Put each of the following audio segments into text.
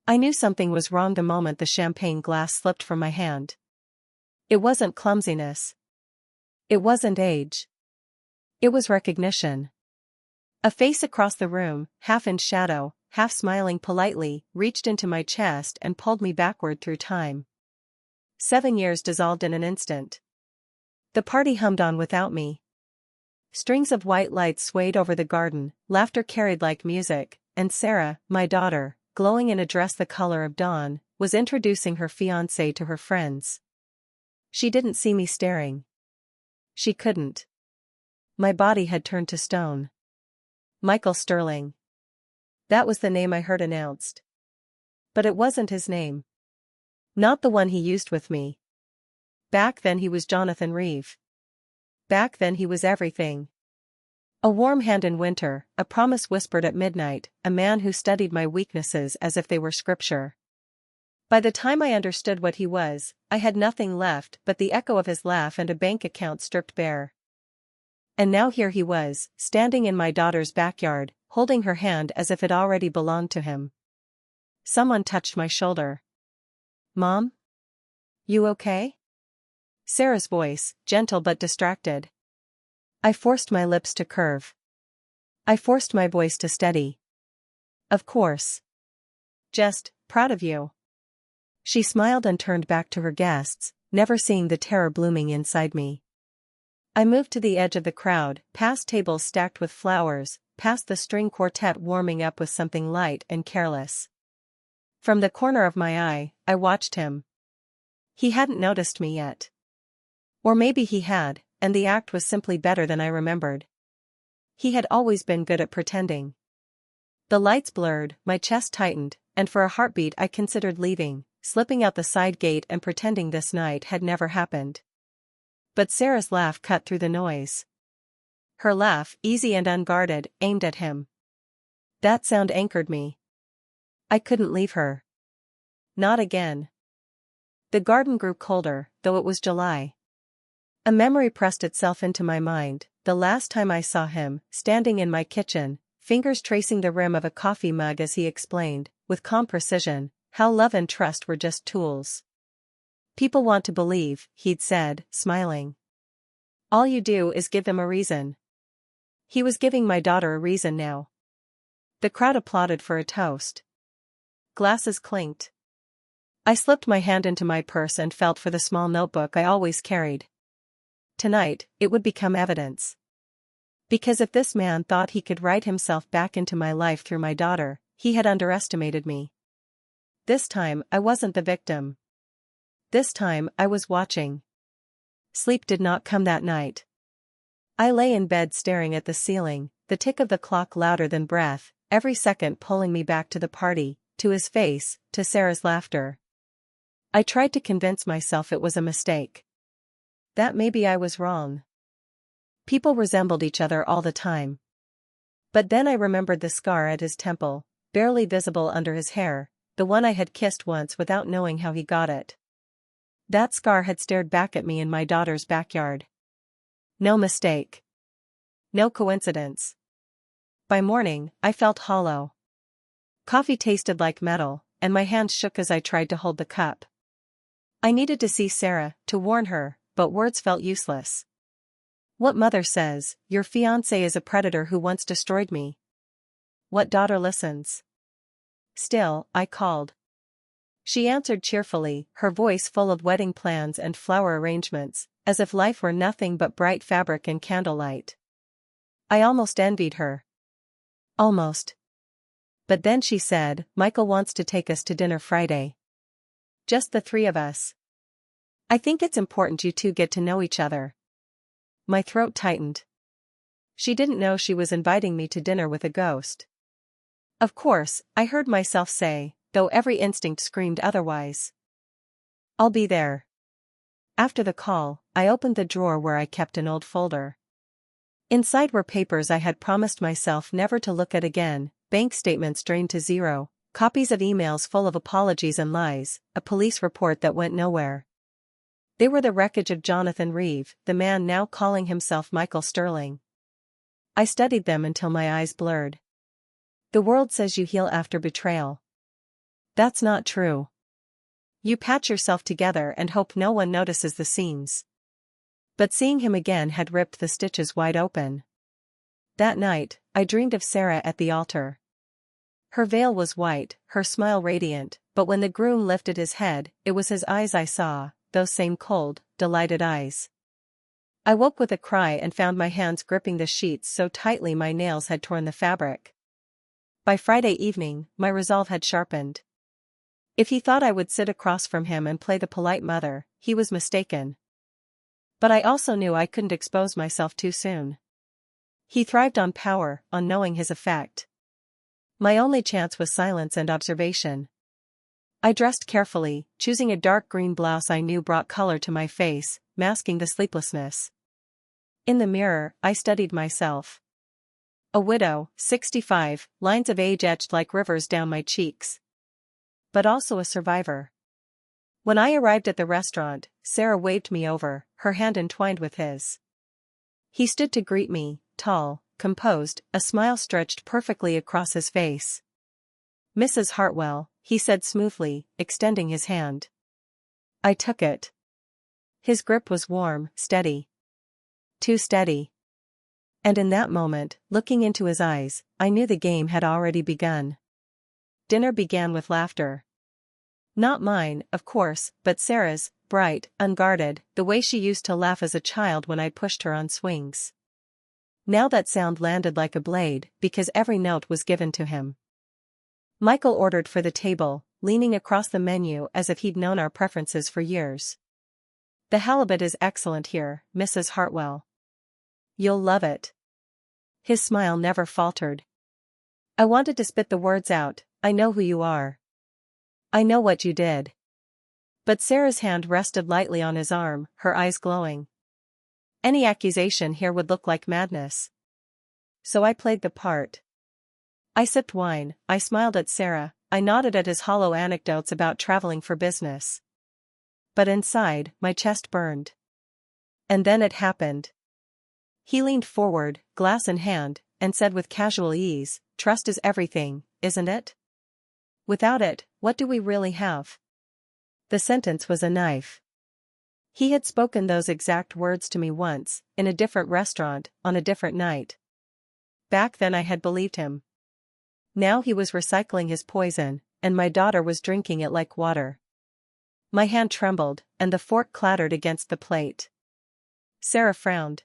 I knew something was wrong the moment the champagne glass slipped from my hand. It wasn't clumsiness. It wasn't age. It was recognition. A face across the room, half in shadow, half smiling politely, reached into my chest and pulled me backward through time. 7 years dissolved in an instant. The party hummed on without me. Strings of white lights swayed over the garden, laughter carried like music, and Sarah, my daughter, glowing in a dress the color of dawn, was introducing her fiancé to her friends. She didn't see me staring. She couldn't. My body had turned to stone. Michael Sterling. That was the name I heard announced. But it wasn't his name. Not the one he used with me. Back then he was Jonathan Reeve. Back then he was everything. A warm hand in winter, a promise whispered at midnight, a man who studied my weaknesses as if they were scripture. By the time I understood what he was, I had nothing left but the echo of his laugh and a bank account stripped bare. And now here he was, standing in my daughter's backyard, holding her hand as if it already belonged to him. Someone touched my shoulder. "Mom? You okay?" Sarah's voice, gentle but distracted. I forced my lips to curve. I forced my voice to steady. "Of course. Just, proud of you." She smiled and turned back to her guests, never seeing the terror blooming inside me. I moved to the edge of the crowd, past tables stacked with flowers, past the string quartet warming up with something light and careless. From the corner of my eye, I watched him. He hadn't noticed me yet. Or maybe he had, and the act was simply better than I remembered. He had always been good at pretending. The lights blurred, my chest tightened, and for a heartbeat I considered leaving, slipping out the side gate and pretending this night had never happened. But Sarah's laugh cut through the noise. Her laugh, easy and unguarded, aimed at him. That sound anchored me. I couldn't leave her. Not again. The garden grew colder, though it was July. A memory pressed itself into my mind, the last time I saw him, standing in my kitchen, fingers tracing the rim of a coffee mug as he explained, with calm precision, how love and trust were just tools. "People want to believe," he'd said, smiling. "All you do is give them a reason." He was giving my daughter a reason now. The crowd applauded for a toast. Glasses clinked. I slipped my hand into my purse and felt for the small notebook I always carried. Tonight, it would become evidence. Because if this man thought he could write himself back into my life through my daughter, he had underestimated me. This time, I wasn't the victim. This time, I was watching. Sleep did not come that night. I lay in bed staring at the ceiling, the tick of the clock louder than breath, every second pulling me back to the party, to his face, to Sarah's laughter. I tried to convince myself it was a mistake. That maybe I was wrong. People resembled each other all the time. But then I remembered the scar at his temple, barely visible under his hair, the one I had kissed once without knowing how he got it. That scar had stared back at me in my daughter's backyard. No mistake. No coincidence. By morning, I felt hollow. Coffee tasted like metal, and my hands shook as I tried to hold the cup. I needed to see Sarah, to warn her, but words felt useless. What mother says, "Your fiancé is a predator who once destroyed me"? What daughter listens? Still, I called. She answered cheerfully, her voice full of wedding plans and flower arrangements, as if life were nothing but bright fabric and candlelight. I almost envied her. Almost. But then she said, "Michael wants to take us to dinner Friday. Just the three of us. I think it's important you two get to know each other." My throat tightened. She didn't know she was inviting me to dinner with a ghost. Of course, I heard myself say, though every instinct screamed otherwise. "I'll be there." After the call, I opened the drawer where I kept an old folder. Inside were papers I had promised myself never to look at again, bank statements drained to zero, copies of emails full of apologies and lies, a police report that went nowhere. They were the wreckage of Jonathan Reeve, the man now calling himself Michael Sterling. I studied them until my eyes blurred. The world says you heal after betrayal. That's not true. You patch yourself together and hope no one notices the seams. But seeing him again had ripped the stitches wide open. That night, I dreamed of Sarah at the altar. Her veil was white, her smile radiant, but when the groom lifted his head, it was his eyes I saw, those same cold, delighted eyes. I woke with a cry and found my hands gripping the sheets so tightly my nails had torn the fabric. By Friday evening, my resolve had sharpened. If he thought I would sit across from him and play the polite mother, he was mistaken. But I also knew I couldn't expose myself too soon. He thrived on power, on knowing his effect. My only chance was silence and observation. I dressed carefully, choosing a dark green blouse I knew brought color to my face, masking the sleeplessness. In the mirror, I studied myself. A widow, 65, lines of age etched like rivers down my cheeks. But also a survivor. When I arrived at the restaurant, Sarah waved me over, her hand entwined with his. He stood to greet me, tall, composed, a smile stretched perfectly across his face. "Mrs. Hartwell," he said smoothly, extending his hand. I took it. His grip was warm, steady. Too steady. And in that moment, looking into his eyes, I knew the game had already begun. Dinner began with laughter. Not mine, of course, but Sarah's, bright, unguarded, the way she used to laugh as a child when I pushed her on swings. Now that sound landed like a blade, because every note was given to him. Michael ordered for the table, leaning across the menu as if he'd known our preferences for years. "The halibut is excellent here, Mrs. Hartwell. You'll love it." His smile never faltered. I wanted to spit the words out, "I know who you are. I know what you did." But Sarah's hand rested lightly on his arm, her eyes glowing. Any accusation here would look like madness. So I played the part. I sipped wine, I smiled at Sarah, I nodded at his hollow anecdotes about traveling for business. But inside, my chest burned. And then it happened. He leaned forward, glass in hand, and said with casual ease, "Trust is everything, isn't it? Without it, what do we really have?" The sentence was a knife. He had spoken those exact words to me once, in a different restaurant, on a different night. Back then I had believed him. Now he was recycling his poison, and my daughter was drinking it like water. My hand trembled, and the fork clattered against the plate. Sarah frowned.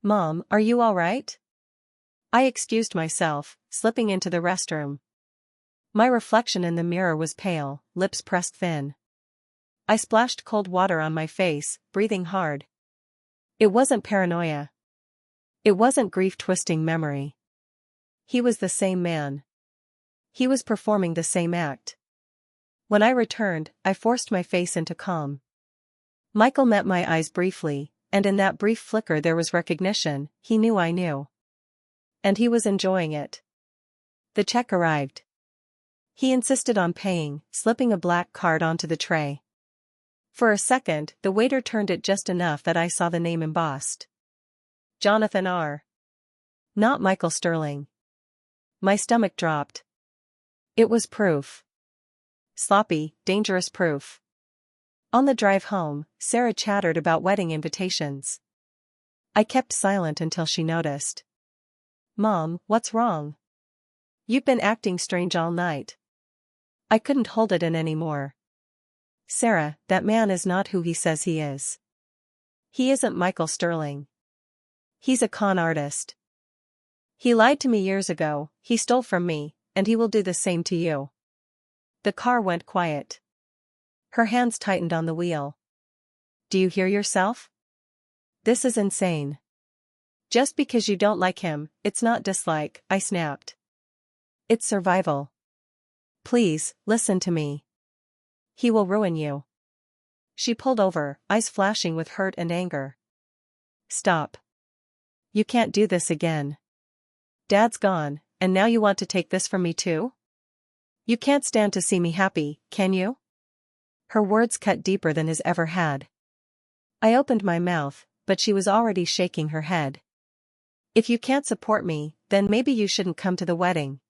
"Mom, are you all right?" I excused myself, slipping into the restroom. My reflection in the mirror was pale, lips pressed thin. I splashed cold water on my face, breathing hard. It wasn't paranoia. It wasn't grief-twisting memory. He was the same man. He was performing the same act. When I returned, I forced my face into calm. Michael met my eyes briefly, and in that brief flicker there was recognition. He knew I knew. And he was enjoying it. The check arrived. He insisted on paying, slipping a black card onto the tray. For a second, the waiter turned it just enough that I saw the name embossed. Jonathan R. Not Michael Sterling. My stomach dropped. It was proof. Sloppy, dangerous proof. On the drive home, Sarah chattered about wedding invitations. I kept silent until she noticed. "Mom, what's wrong? You've been acting strange all night." I couldn't hold it in anymore. "Sarah, that man is not who he says he is. He isn't Michael Sterling. He's a con artist. He lied to me years ago, he stole from me, and he will do the same to you." The car went quiet. Her hands tightened on the wheel. "Do you hear yourself? This is insane. Just because you don't like him, it's not dislike," I snapped. "It's survival. Please, listen to me. He will ruin you." She pulled over, eyes flashing with hurt and anger. "Stop. You can't do this again. Dad's gone, and now you want to take this from me too? You can't stand to see me happy, can you?" Her words cut deeper than his ever had. I opened my mouth, but she was already shaking her head. "If you can't support me, then maybe you shouldn't come to the wedding."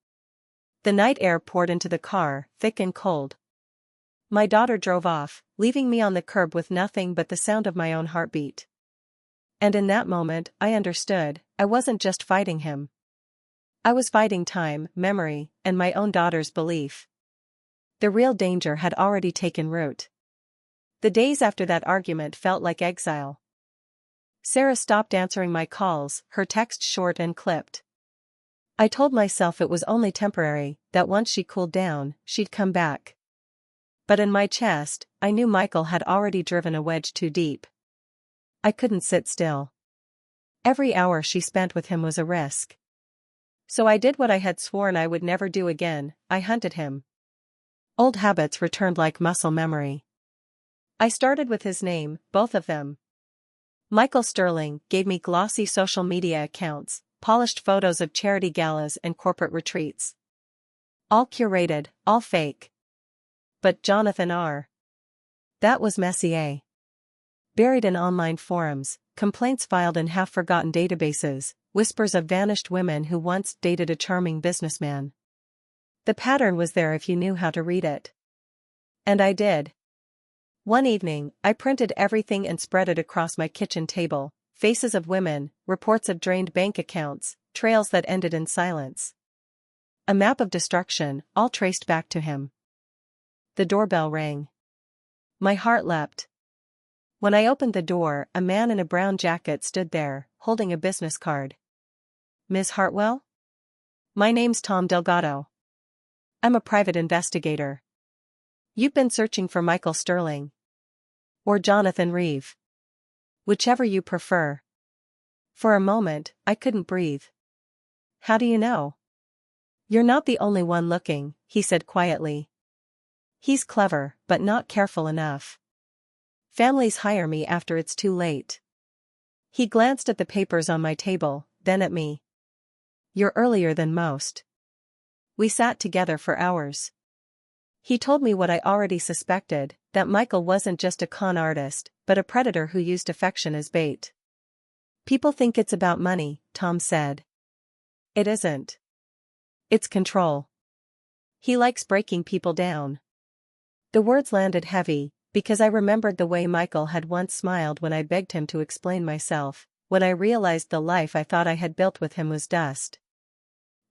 The night air poured into the car, thick and cold. My daughter drove off, leaving me on the curb with nothing but the sound of my own heartbeat. And in that moment, I understood, I wasn't just fighting him. I was fighting time, memory, and my own daughter's belief. The real danger had already taken root. The days after that argument felt like exile. Sarah stopped answering my calls, her texts short and clipped. I told myself it was only temporary, that once she cooled down, she'd come back. But in my chest, I knew Michael had already driven a wedge too deep. I couldn't sit still. Every hour she spent with him was a risk. So I did what I had sworn I would never do again, I hunted him. Old habits returned like muscle memory. I started with his name, both of them. Michael Sterling gave me glossy social media accounts, polished photos of charity galas and corporate retreats. All curated, all fake. But Jonathan R. That was Messier. Buried in online forums, complaints filed in half-forgotten databases, whispers of vanished women who once dated a charming businessman. The pattern was there if you knew how to read it. And I did. One evening, I printed everything and spread it across my kitchen table, faces of women, reports of drained bank accounts, trails that ended in silence. A map of destruction, all traced back to him. The doorbell rang. My heart leapt. When I opened the door, a man in a brown jacket stood there, holding a business card. Ms. Hartwell? My name's Tom Delgado. I'm a private investigator. You've been searching for Michael Sterling. Or Jonathan Reeve. Whichever you prefer. For a moment, I couldn't breathe. How do you know? You're not the only one looking, he said quietly. He's clever, but not careful enough. Families hire me after it's too late. He glanced at the papers on my table, then at me. You're earlier than most. We sat together for hours. He told me what I already suspected, that Michael wasn't just a con artist, but a predator who used affection as bait. People think it's about money, Tom said. It isn't. It's control. He likes breaking people down. The words landed heavy, because I remembered the way Michael had once smiled when I begged him to explain myself, when I realized the life I thought I had built with him was dust.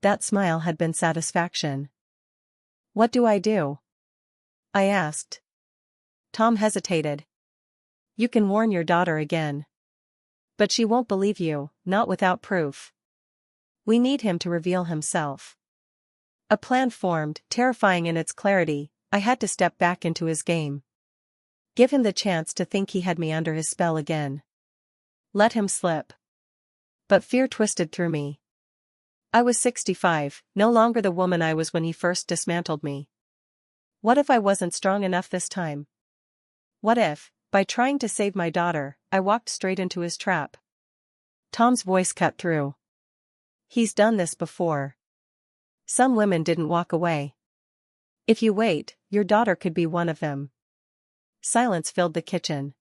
That smile had been satisfaction. What do I do? I asked. Tom hesitated. You can warn your daughter again. But she won't believe you, not without proof. We need him to reveal himself. A plan formed, terrifying in its clarity. I had to step back into his game. Give him the chance to think he had me under his spell again. Let him slip. But fear twisted through me. I was 65, no longer the woman I was when he first dismantled me. What if I wasn't strong enough this time? What if, by trying to save my daughter, I walked straight into his trap? Tom's voice cut through. He's done this before. Some women didn't walk away. If you wait, your daughter could be one of them. Silence filled the kitchen.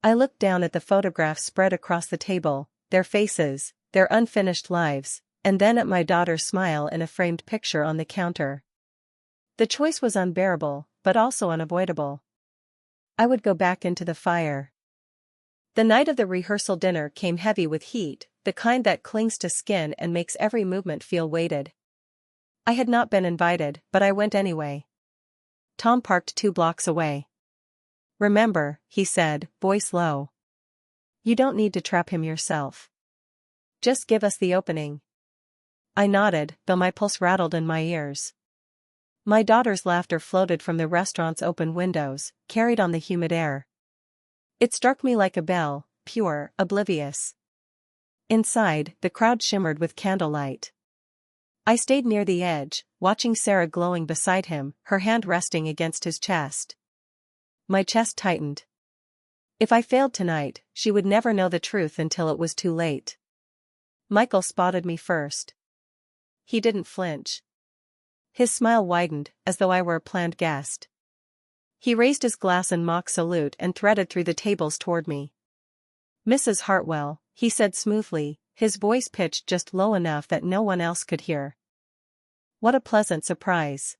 I looked down at the photographs spread across the table, their faces, their unfinished lives, and then at my daughter's smile in a framed picture on the counter. The choice was unbearable, but also unavoidable. I would go back into the fire. The night of the rehearsal dinner came heavy with heat, the kind that clings to skin and makes every movement feel weighted. I had not been invited, but I went anyway. Tom parked 2 blocks away. Remember, he said, voice low. You don't need to trap him yourself. Just give us the opening. I nodded, though my pulse rattled in my ears. My daughter's laughter floated from the restaurant's open windows, carried on the humid air. It struck me like a bell, pure, oblivious. Inside, the crowd shimmered with candlelight. I stayed near the edge, watching Sarah glowing beside him, her hand resting against his chest. My chest tightened. If I failed tonight, she would never know the truth until it was too late. Michael spotted me first. He didn't flinch. His smile widened, as though I were a planned guest. He raised his glass in mock salute and threaded through the tables toward me. Mrs. Hartwell, he said smoothly, his voice pitched just low enough that no one else could hear. What a pleasant surprise.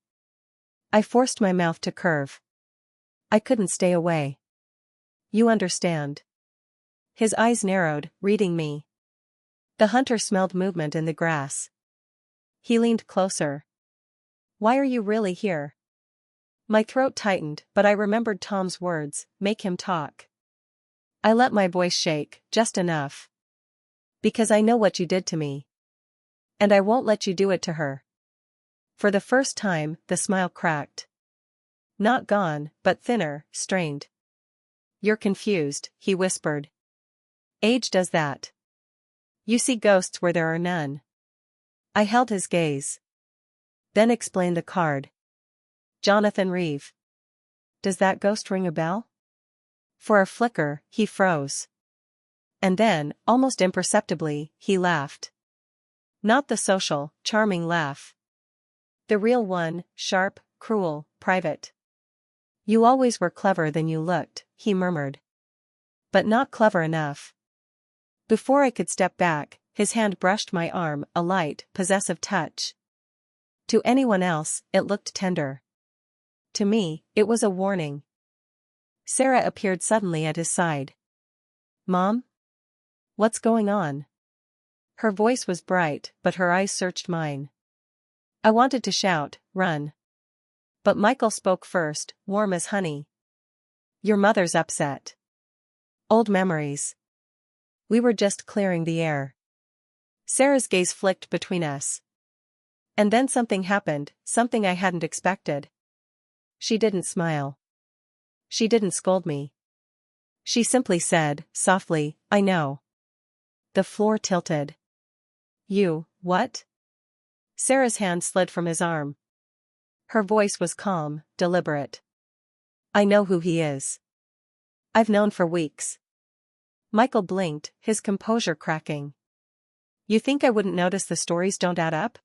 I forced my mouth to curve. I couldn't stay away. You understand. His eyes narrowed, reading me. The hunter smelled movement in the grass. He leaned closer. Why are you really here? My throat tightened, but I remembered Tom's words, make him talk. I let my voice shake, just enough. Because I know what you did to me. And I won't let you do it to her. For the first time, the smile cracked. Not gone, but thinner, strained. You're confused, he whispered. Age does that. You see ghosts where there are none. I held his gaze. Then explained the card. Jonathan Reeve. Does that ghost ring a bell? For a flicker, he froze. And then, almost imperceptibly, he laughed. Not the social, charming laugh. The real one, sharp, cruel, private. You always were cleverer than you looked, he murmured. But not clever enough. Before I could step back, his hand brushed my arm, a light, possessive touch. To anyone else, it looked tender. To me, it was a warning. Sarah appeared suddenly at his side. Mom? What's going on? Her voice was bright, but her eyes searched mine. I wanted to shout, run. But Michael spoke first, warm as honey. Your mother's upset. Old memories. We were just clearing the air. Sarah's gaze flicked between us. And then something happened, something I hadn't expected. She didn't smile. She didn't scold me. She simply said, softly, I know. The floor tilted. You, what? Sarah's hand slid from his arm. Her voice was calm, deliberate. I know who he is. I've known for weeks. Michael blinked, his composure cracking. You think I wouldn't notice the stories don't add up?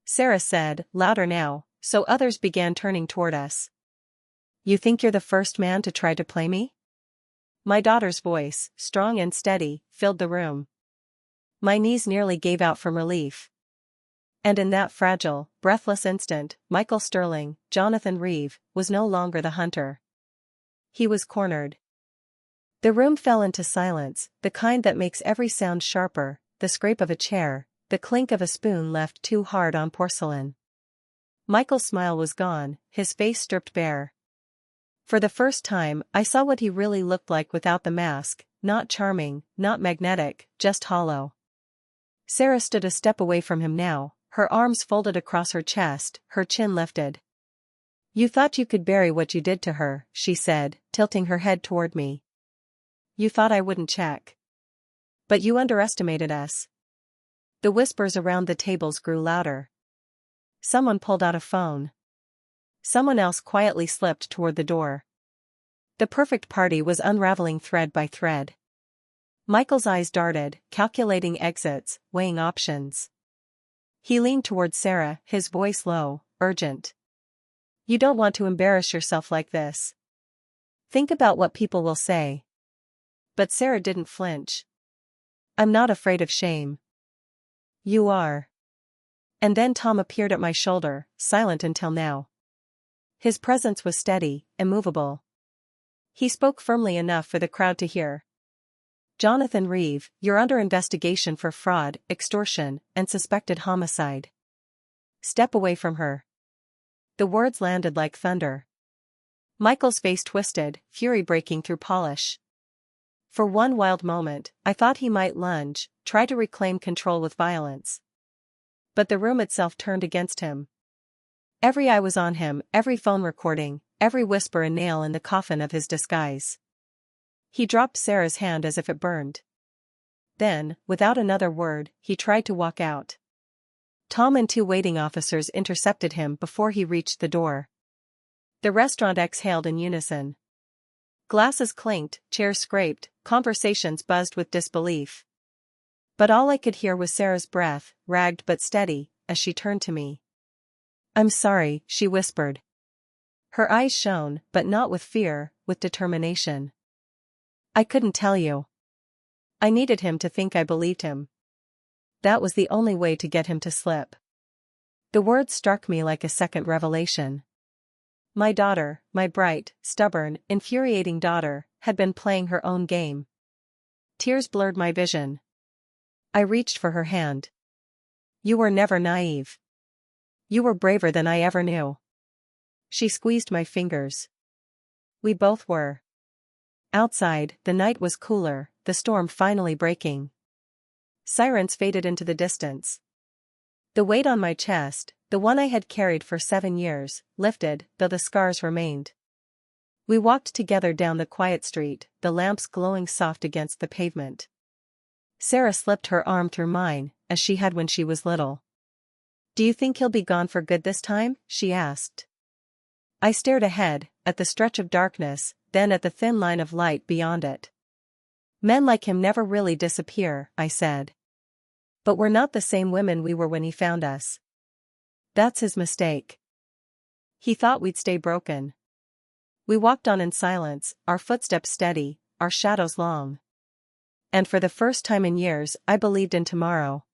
Sarah said, louder now, so others began turning toward us. You think you're the first man to try to play me? My daughter's voice, strong and steady, filled the room. My knees nearly gave out from relief. And in that fragile, breathless instant, Michael Sterling, Jonathan Reeve, was no longer the hunter. He was cornered. The room fell into silence, the kind that makes every sound sharper, the scrape of a chair, the clink of a spoon left too hard on porcelain. Michael's smile was gone, his face stripped bare. For the first time, I saw what he really looked like without the mask, not charming, not magnetic, just hollow. Sarah stood a step away from him now, her arms folded across her chest, her chin lifted. You thought you could bury what you did to her, she said, tilting her head toward me. You thought I wouldn't check. But you underestimated us. The whispers around the tables grew louder. Someone pulled out a phone. Someone else quietly slipped toward the door. The perfect party was unraveling thread by thread. Michael's eyes darted, calculating exits, weighing options. He leaned toward Sarah, his voice low, urgent. You don't want to embarrass yourself like this. Think about what people will say. But Sarah didn't flinch. I'm not afraid of shame. You are. And then Tom appeared at my shoulder, silent until now. His presence was steady, immovable. He spoke firmly enough for the crowd to hear. Jonathan Reeve, you're under investigation for fraud, extortion, and suspected homicide. Step away from her. The words landed like thunder. Michael's face twisted, fury breaking through polish. For one wild moment, I thought he might lunge, try to reclaim control with violence. But the room itself turned against him. Every eye was on him, every phone recording, every whisper a nail in the coffin of his disguise. He dropped Sarah's hand as if it burned. Then, without another word, he tried to walk out. Tom and two waiting officers intercepted him before he reached the door. The restaurant exhaled in unison. Glasses clinked, chairs scraped, conversations buzzed with disbelief. But all I could hear was Sarah's breath, ragged but steady, as she turned to me. I'm sorry, she whispered. Her eyes shone, but not with fear, with determination. I couldn't tell you. I needed him to think I believed him. That was the only way to get him to slip. The words struck me like a second revelation. My daughter, my bright, stubborn, infuriating daughter, had been playing her own game. Tears blurred my vision. I reached for her hand. You were never naive. You were braver than I ever knew. She squeezed my fingers. We both were. Outside, the night was cooler, the storm finally breaking. Sirens faded into the distance. The weight on my chest, the one I had carried for 7 years, lifted, though the scars remained. We walked together down the quiet street, the lamps glowing soft against the pavement. Sarah slipped her arm through mine, as she had when she was little. Do you think he'll be gone for good this time? She asked. I stared ahead, at the stretch of darkness, then at the thin line of light beyond it. Men like him never really disappear, I said. But we're not the same women we were when he found us. That's his mistake. He thought we'd stay broken. We walked on in silence, our footsteps steady, our shadows long. And for the first time in years I believed in tomorrow.